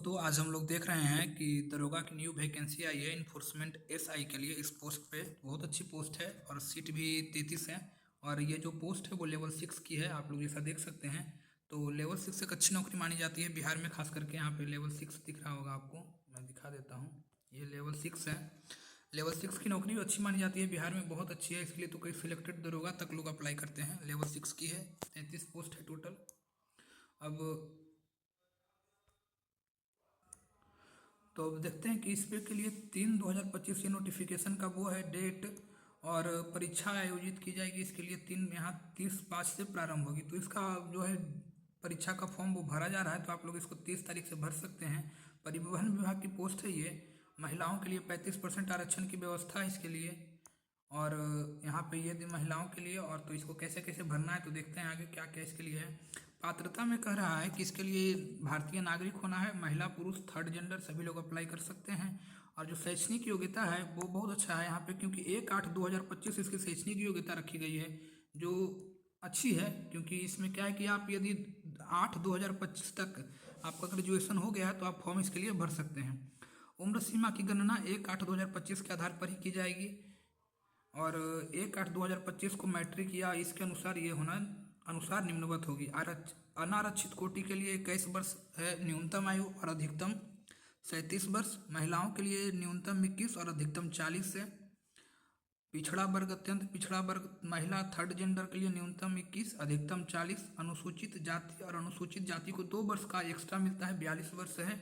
तो आज हम लोग देख रहे हैं कि दरोगा की न्यू वैकेंसी आई है इन्फोर्समेंट एसआई के लिए। इस पोस्ट पे बहुत अच्छी पोस्ट है और सीट भी 33 है। और ये जो पोस्ट है वो लेवल 6 की है, आप लोग जैसा देख सकते हैं। तो लेवल 6 एक अच्छी नौकरी मानी जाती है बिहार में, खास करके यहाँ पे लेवल 6 दिख रहा होगा आपको, मैं दिखा देता हूँ। ये लेवल 6 है। लेवल 6 की नौकरी अच्छी मानी जाती है बिहार में, बहुत अच्छी है, इसलिए तो कई सिलेक्टेड दरोगा तक लोग अप्लाई करते हैं। लेवल 6 की है, 33 पोस्ट है टोटल। अब तो अब देखते हैं कि इस पे के लिए 3/2025 ये नोटिफिकेशन का वो है डेट। और परीक्षा आयोजित की जाएगी इसके लिए 3 यहाँ 30/5 से प्रारंभ होगी। तो इसका जो है परीक्षा का फॉर्म वो भरा जा रहा है, तो आप लोग इसको 30 तारीख से भर सकते हैं। परिवहन विभाग की पोस्ट है ये। महिलाओं के लिए 35% आरक्षण की व्यवस्था है इसके लिए। और यहाँ पे ये महिलाओं के लिए। और तो इसको कैसे कैसे भरना है तो देखते हैं आगे क्या क्या इसके लिए है। पात्रता में कह रहा है कि इसके लिए भारतीय नागरिक होना है, महिला पुरुष थर्ड जेंडर सभी लोग अप्लाई कर सकते हैं। और जो शैक्षणिक योग्यता है वो बहुत अच्छा है यहाँ पे, क्योंकि 1/8/2025 इसकी शैक्षणिक योग्यता रखी गई है, जो अच्छी है। क्योंकि इसमें क्या है कि आप यदि 8/2025 तक आपका ग्रेजुएशन हो गया है तो आप फॉर्म इसके लिए भर सकते हैं। उम्र सीमा की गणना 1/8/2025 के आधार पर ही की जाएगी। और 1/8/2025 को मैट्रिक या इसके अनुसार ये होना अनुसार निम्नवत होगी। अनारक्षित कोटि के लिए 21 वर्ष है न्यूनतम आयु और अधिकतम 37 वर्ष। महिलाओं के लिए न्यूनतम 21 और अधिकतम 40 है। पिछड़ा वर्ग अत्यंत पिछड़ा वर्ग महिला थर्ड जेंडर के लिए न्यूनतम 21 अधिकतम 40। अनुसूचित जाति और अनुसूचित जाति को 2 वर्ष का एक्स्ट्रा मिलता है, 42 वर्ष है।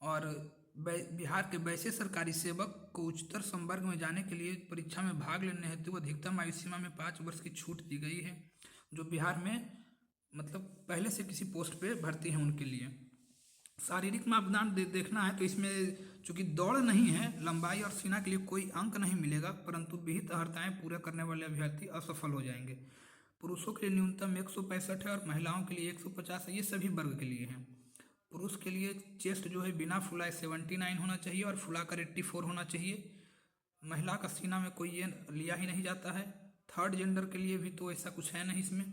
और बिहार के वैसे सरकारी सेवक को उच्चतर संवर्ग में जाने के लिए परीक्षा में भाग लेने हेतु अधिकतम आयु सीमा में 5 वर्ष की छूट दी गई है, जो बिहार में मतलब पहले से किसी पोस्ट पे भर्ती हैं उनके लिए। शारीरिक मापदंड देखना है तो इसमें चूंकि दौड़ नहीं है, लंबाई और सीना के लिए कोई अंक नहीं मिलेगा, परंतु विहित अर्हताएं पूरा करने वाले अभ्यर्थी असफल हो जाएंगे। पुरुषों के लिए न्यूनतम 165 है और महिलाओं के लिए 150 है। ये सभी वर्ग के लिए हैं। पुरुष के लिए चेस्ट जो है बिना फुलाए 79 होना चाहिए और फुलाकर 84 होना चाहिए। महिला का सीना में कोई ये लिया ही नहीं जाता है। थर्ड जेंडर के लिए भी तो ऐसा कुछ है नहीं इसमें।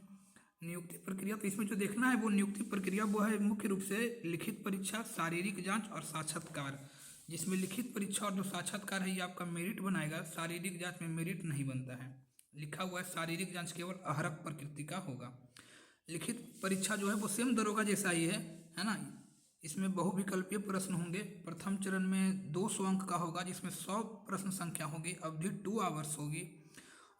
नियुक्ति प्रक्रिया तो इसमें जो देखना है वो नियुक्ति प्रक्रिया वो है मुख्य रूप से लिखित परीक्षा, शारीरिक जांच और साक्षात्कार। जिसमें लिखित परीक्षा और जो साक्षात्कार है ये आपका मेरिट बनाएगा, शारीरिक जांच में मेरिट नहीं बनता है। लिखा हुआ है शारीरिक जांच केवल अहरक प्रकृति का होगा। लिखित परीक्षा जो है वो सेम दरोगा जैसा ही है ना। इसमें बहुविकल्पीय प्रश्न होंगे। प्रथम चरण में 200 अंक का होगा, जिसमें 100 प्रश्न संख्या होगी, अवधि 2 आवर्स होगी।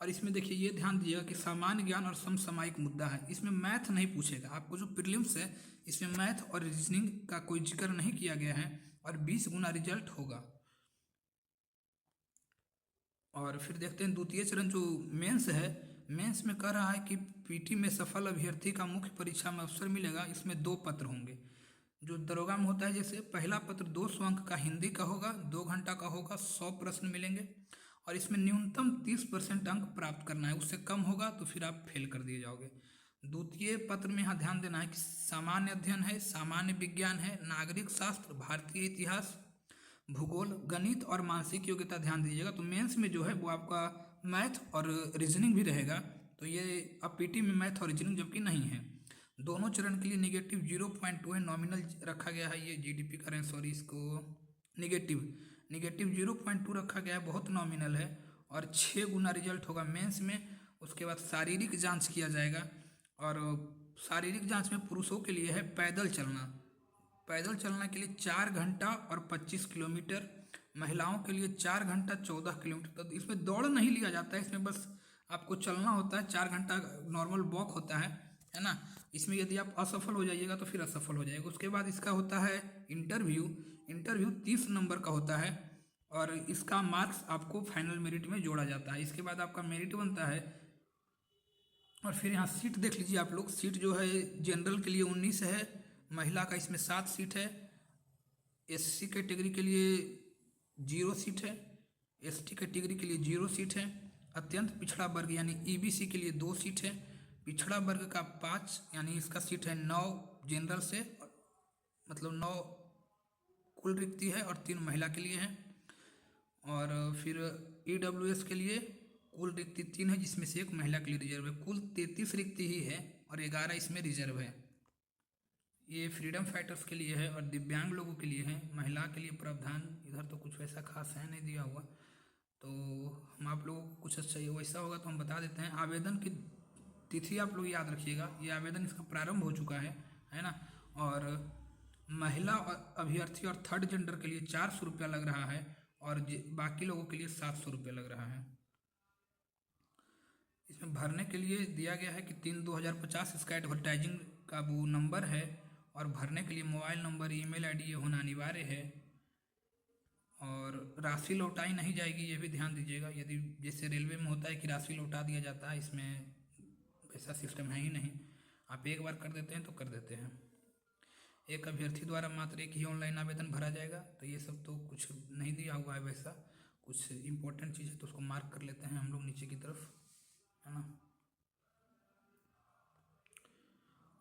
और इसमें देखिए ये ध्यान दीजिएगा कि सामान्य ज्ञान और समसामयिक मुद्दा है। इसमें मैथ नहीं पूछेगा आपको, जो प्रीलिम्स है इसमें मैथ और रीजनिंग का कोई जिक्र नहीं किया गया है। और 20 गुना रिजल्ट होगा। और फिर देखते हैं द्वितीय चरण जो मेंस है। मेंस में कह रहा है कि पीटी में सफल अभ्यर्थी का मुख्य परीक्षा में अवसर मिलेगा। इसमें 2 पत्र होंगे। जो दरोगा में होता है, जैसे पहला पत्र 200 अंक का हिंदी का होगा, 2 घंटा का होगा, 100 प्रश्न मिलेंगे। और इसमें न्यूनतम 30% अंक प्राप्त करना है, उससे कम होगा तो फिर आप फेल कर दिए जाओगे। द्वितीय पत्र में यहाँ ध्यान देना है कि सामान्य अध्ययन है, सामान्य विज्ञान है, नागरिक शास्त्र, भारतीय इतिहास, भूगोल, गणित और मानसिक योग्यता ध्यान दीजिएगा। तो मेंस में जो है वो आपका मैथ और रीजनिंग भी रहेगा। तो ये अब पीटी में मैथ और रीजनिंग जबकि नहीं है। दोनों चरण के लिए निगेटिव 0.2 है, नॉमिनल रखा गया है। ये जीडीपी करें, सॉरी, इसको निगेटिव 0.2 रखा गया है, बहुत नॉमिनल है। और 6 गुना रिजल्ट होगा मेंस में। उसके बाद शारीरिक जांच किया जाएगा। और शारीरिक जांच में पुरुषों के लिए है पैदल चलना। पैदल चलने के लिए 4 घंटा और 25 किलोमीटर। महिलाओं के लिए 4 घंटा 14 किलोमीटर। तो इसमें दौड़ नहीं लिया जाता है, इसमें बस आपको चलना होता है। 4 घंटा नॉर्मल वॉक होता है ना। इसमें यदि आप असफल हो जाइएगा तो फिर असफल हो जाएगा। उसके बाद इसका होता है इंटरव्यू 30 नंबर का होता है। और इसका मार्क्स आपको फाइनल मेरिट में जोड़ा जाता है। इसके बाद आपका मेरिट बनता है। और फिर यहाँ सीट देख लीजिए आप लोग। सीट जो है जनरल के लिए 19 है, महिला का इसमें 7 सीट है। एससी कैटेगरी के लिए 0 सीट है, एसटी कैटेगरी के लिए 0 सीट है। अत्यंत पिछड़ा वर्ग यानी ईबीसी के लिए 2 सीट है। पिछड़ा वर्ग का 5 यानी इसका सीट है 9 जनरल से, मतलब 9 कुल रिक्ति है और 3 महिला के लिए है। और फिर ईडब्ल्यूएस के लिए कुल रिक्ति 3 है, जिसमें से 1 महिला के लिए रिजर्व है। कुल 33 रिक्ति ही है और 11 इसमें रिजर्व है। ये फ्रीडम फाइटर्स के लिए है और दिव्यांग लोगों के लिए है। महिला के लिए प्रावधान इधर तो कुछ वैसा खास है नहीं दिया हुआ, तो हम आप लोगों को कुछ चाहिए वैसा होगा तो हम बता देते हैं। आवेदन की तिथि आप लोग याद रखिएगा, ये आवेदन इसका प्रारंभ हो चुका है ना। और महिला और अभ्यर्थी और थर्ड जेंडर के लिए 400 रुपया लग रहा है और बाकी लोगों के लिए 700 रुपया लग रहा है। इसमें भरने के लिए दिया गया है कि 3/2050 इसका एडवर्टाइजिंग का वो नंबर है और भरने के लिए मोबाइल नंबर, ईमेल आईडी ये होना अनिवार्य है। और राशि लौटाई नहीं जाएगी, ये भी ध्यान दीजिएगा। यदि जैसे रेलवे में होता है कि राशि लौटा दिया जाता है, इसमें ऐसा सिस्टम है ही नहीं। आप एक बार कर देते हैं तो कर देते हैं। एक अभ्यर्थी द्वारा मात्र एक ही ऑनलाइन आवेदन भरा जाएगा। तो ये सब तो कुछ नहीं दिया हुआ है वैसा, कुछ इंपॉर्टेंट चीज़ है तो उसको मार्क कर लेते हैं हम लोग नीचे की तरफ, है ना।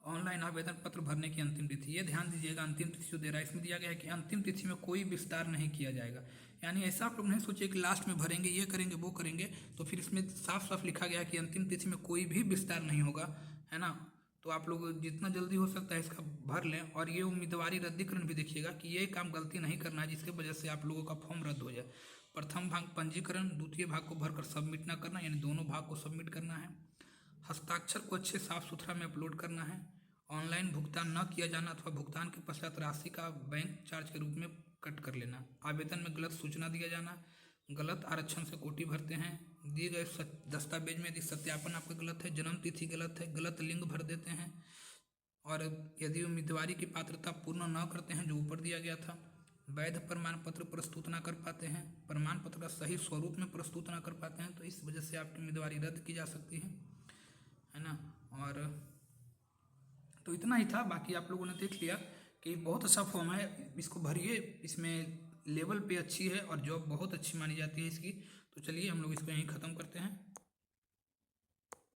ऑनलाइन आवेदन पत्र भरने की अंतिम तिथि, ये ध्यान दीजिएगा। अंतिम तिथि जो दे रहा है इसमें दिया गया है कि अंतिम तिथि में कोई विस्तार नहीं किया जाएगा। यानी ऐसा आप लोग नहीं सोचिए कि लास्ट में भरेंगे, ये करेंगे वो करेंगे, तो फिर इसमें साफ साफ लिखा गया है कि अंतिम तिथि में कोई भी विस्तार नहीं होगा, है ना। तो आप लोग जितना जल्दी हो सकता है इसका भर लें। और ये उम्मीदवारी रद्दीकरण भी देखिएगा कि ये काम गलती नहीं करना है जिसकी वजह से आप लोगों का फॉर्म रद्द हो जाए। प्रथम भाग पंजीकरण, द्वितीय भाग को भरकर सबमिट ना करना, यानी दोनों भाग को सबमिट करना है। हस्ताक्षर को अच्छे साफ सुथरा में अपलोड करना है। ऑनलाइन भुगतान न किया जाना अथवा भुगतान के पश्चात राशि का बैंक चार्ज के रूप में कट कर लेना। आवेदन में गलत सूचना दिया जाना, गलत आरक्षण से कोटि भरते हैं, दिए गए दस्तावेज में यदि सत्यापन आपका गलत है, जन्म तिथि गलत है, गलत लिंग भर देते हैं, और यदि उम्मीदवारी की पात्रता पूर्ण न करते हैं जो ऊपर दिया गया था, वैध प्रमाण पत्र प्रस्तुत न कर पाते हैं, प्रमाण पत्र का सही स्वरूप में प्रस्तुत न कर पाते हैं, तो इस वजह से आपकी उम्मीदवारी रद्द की जा सकती है ना। और तो इतना ही था, बाकी आप लोगों ने देख लिया कि बहुत अच्छा फॉर्म है, इसको भरिए। इसमें लेवल पे अच्छी है और जॉब बहुत अच्छी मानी जाती है इसकी। तो चलिए हम लोग इसको यहीं ख़त्म करते हैं।